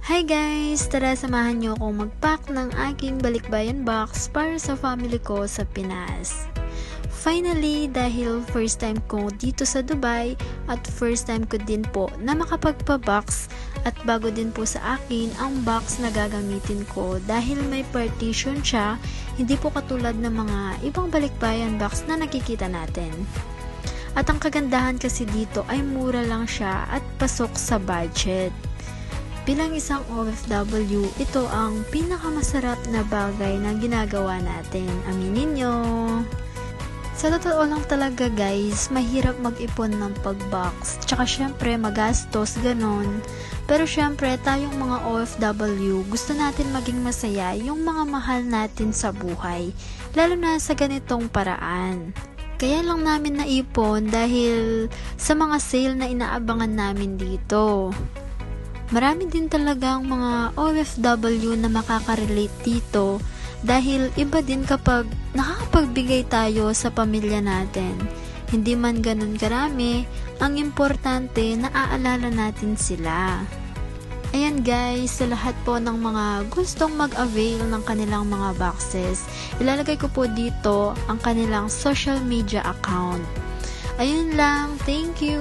Hi guys! Tara samahan niyo akong mag-pack ng aking balikbayan box para sa family ko sa Pinas. Finally, dahil first time ko dito sa Dubai at first time ko din po na makapagpa-box at bago din po sa akin ang box na gagamitin ko dahil may partition siya, hindi po katulad ng mga ibang balikbayan box na nakikita natin. At ang kagandahan kasi dito ay mura lang siya at pasok sa budget. Bilang isang OFW, ito ang pinakamasarap na bagay na ginagawa natin. Aminin nyo! Sa totoo lang talaga guys, mahirap mag-ipon ng pag-box. Tsaka syempre magastos, ganon. Pero syempre tayong mga OFW, gusto natin maging masaya yung mga mahal natin sa buhay. Lalo na sa ganitong paraan. Kaya lang namin naipon dahil sa mga sale na inaabangan namin dito. Marami din talagang mga OFW na makaka-relate dito dahil iba din kapag nakakapagbigay tayo sa pamilya natin. Hindi man ganun karami, ang importante naaalala natin sila. Ayan guys, sa lahat po ng mga gustong mag-avail ng kanilang mga boxes, ilalagay ko po dito ang kanilang social media account. Ayun lang, thank you!